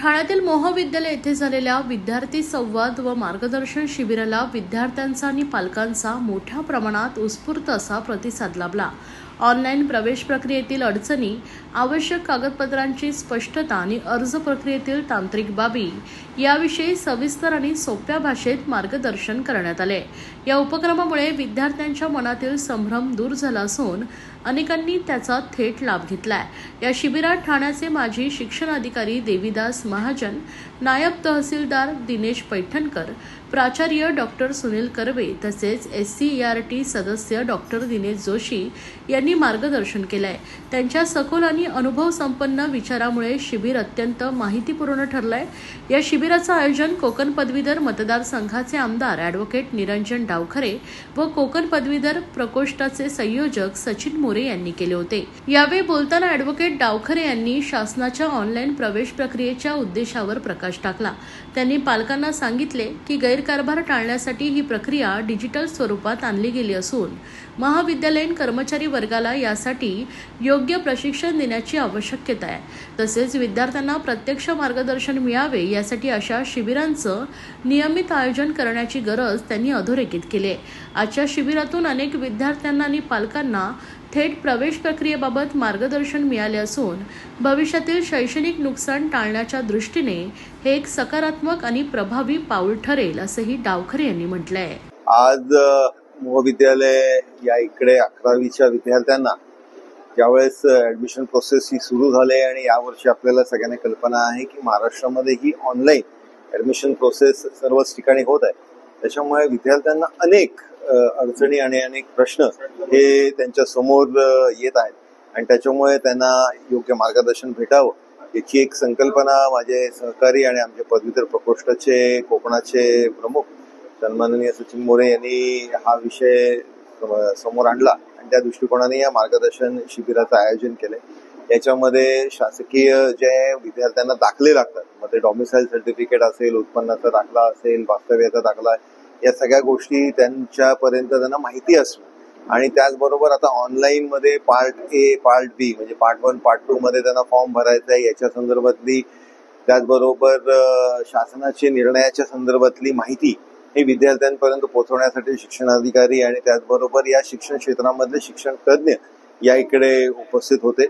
ठाण्यातील महाविद्यालय येथे झालेल्या विद्यार्थी संवाद व मार्गदर्शन शिबिराला विद्यार्थ्यांचा आणि पालकांचा मोठ्या प्रमाणात उत्स्फूर्त असा प्रतिसाद लाभला। ऑनलाईन प्रवेश प्रक्रियेतील अडचणी, आवश्यक कागदपत्रांची स्पष्टता आणि अर्ज प्रक्रियेतील तांत्रिक बाबी याविषयी सविस्तर आणि सोप्या भाषेत मार्गदर्शन करण्यात आले। या उपक्रमामुळे विद्यार्थ्यांच्या मनातील संभ्रम दूर झाला असून अनेकांनी त्याचा थेट लाभ घेतलाय। या शिबिरात ठाण्याचे माजी शिक्षण अधिकारी देवीदास महाजन, नायब तहसीलदार दिनेश पैठणकर, प्राचार्य डॉक्टर सुनील कर्वे तसेच SCERT सदस्य डॉक्टर दिनेश जोशी यांनी मार्गदर्शन केलंय। त्यांच्या सखोल आणि अनुभव संपन्न विचारामुळे शिबिर अत्यंत माहितीपूर्ण ठरलंय। या शिबिराचं आयोजन कोकण पदवीधर मतदारसंघाचे आमदार ॲडव्होकेट निरंजन डावखरे व कोकण पदवीधर प्रकोष्ठाचे संयोजक सचिन मोरे यांनी केले होते। यावेळी बोलताना ॲडव्होकेट डावखरे यांनी शासनाच्या ऑनलाईन प्रवेश प्रक्रियेच्या उद्देशावर प्रकाश टाकला। त्यांनी पालकांना सांगितले की गैरकारभार टाळण्यासाठी ही प्रक्रिया डिजिटल स्वरूपात आणली गेली असून महाविद्यालयीन कर्मचारी वर्गाला यासाठी योग्य प्रशिक्षण देण्याची आवश्यकता आहे। तसेच विद्यार्थ्यांना प्रत्यक्ष मार्गदर्शन मिळावे यासाठी अशा शिबिरांचं नियमित आयोजन करण्याची गरज त्यांनी अधोरेखित केली। आजच्या शिबिरातून अनेक विद्यार्थ्यांना आणि पालकांना थेट प्रवेश प्रक्रियेबाबत मार्गदर्शन मिळाले असून भविष्यातील शैक्षणिक नुकसान टाळण्याच्या दृष्टीने हे एक सकारात्मक आणि प्रभावी पाऊल ठरेल असंही डावखरे यांनी म्हटलंय। आज महाविद्यालय या इकडे 11वीच्या विद्यार्थ्यांना ज्यावेळेस ऍडमिशन प्रोसेस ही सुरू झाली आणि यावर्षी आपल्याला सगळ्यांना कल्पना आहे की महाराष्ट्रामध्ये ही ऑनलाईन ऍडमिशन प्रोसेस सर्वच ठिकाणी होत आहे। त्याच्यामुळे विद्यार्थ्यांना अनेक अडचणी आणि अनेक प्रश्न हे त्यांच्या समोर येत आहेत आणि त्याच्यामुळे त्यांना योग्य मार्गदर्शन भेटावं याची एक संकल्पना माझे सहकारी आणि आमचे पदवीधर प्रकोष्ठाचे कोकणाचे प्रमुख सन्माननीय सचिन मोरे यांनी हा विषय समोर आणला आणि त्या दृष्टिकोनाने या मार्गदर्शन शिबिराचं आयोजन केलंय। याच्यामध्ये शासकीय जे विद्यार्थ्यांना दाखले लागतात, मग ते डॉमिसाईल सर्टिफिकेट असेल, उत्पन्नाचा दाखला असेल, वास्तव्याचा दाखला, या सगळ्या गोष्टी त्यांच्यापर्यंत त्यांना माहिती असणं आणि त्याचबरोबर आता ऑनलाईन मध्ये पार्ट A, पार्ट B म्हणजे पार्ट 1, पार्ट 2 मध्ये त्यांना फॉर्म भरायचा आहे याच्या संदर्भातली, त्याचबरोबर शासनाच्या निर्णयाच्या संदर्भातली माहिती हे विद्यार्थ्यांपर्यंत पोहोचवण्यासाठी शिक्षणाधिकारी आणि त्याचबरोबर या शिक्षण क्षेत्रामधले शिक्षण तज्ञ या इकडे उपस्थित होते।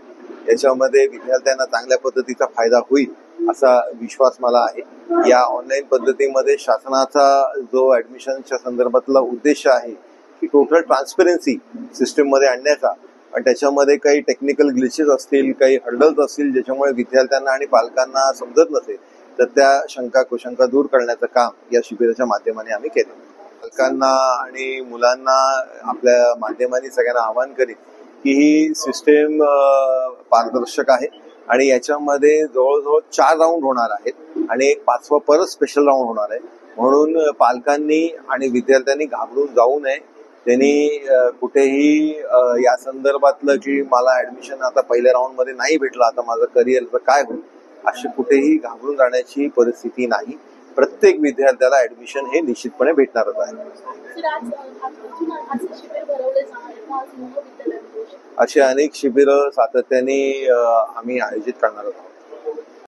याच्यामध्ये विद्यार्थ्यांना चांगल्या पद्धतीचा फायदा होईल असा विश्वास मला आहे। या ऑनलाईन पद्धतीमध्ये शासनाचा जो ऍडमिशनच्या संदर्भातला उद्देश आहे की टोटल ट्रान्सपरन्सी सिस्टीम मध्ये आणण्याचा आणि त्याच्यामध्ये काही टेक्निकल ग्लिचेस असतील, काही हर्डल्स असतील ज्याच्यामुळे विद्यार्थ्यांना आणि पालकांना समजत नसेल तर त्या शंका कुशंका दूर करण्याचं काम या शिबिराच्या माध्यमाने आम्ही केलं। पालकांना आणि मुलांना आपल्या माध्यमाने सगळ्यांना आवाहन करीन की ही सिस्टीम पारदर्शक आहे आणि याच्यामध्ये जवळजवळ 4 राऊंड होणार आहेत आणि एक 5वा परत स्पेशल राऊंड होणार आहे। म्हणून पालकांनी आणि विद्यार्थ्यांनी घाबरून जाऊ नये। त्यांनी कुठेही या संदर्भातलं की मला ऍडमिशन आता पहिल्या राऊंड मध्ये नाही भेटलं, आता माझं करिअरचं काय होईल, अशी कुठेही घाबरून जाण्याची परिस्थिती नाही। प्रत्येक विद्यार्थ्याला ऍडमिशन हे निश्चितपणे भेटणारच आहे। असे अनेक शिबिरं सातत्याने आम्ही आयोजित करणार आहोत।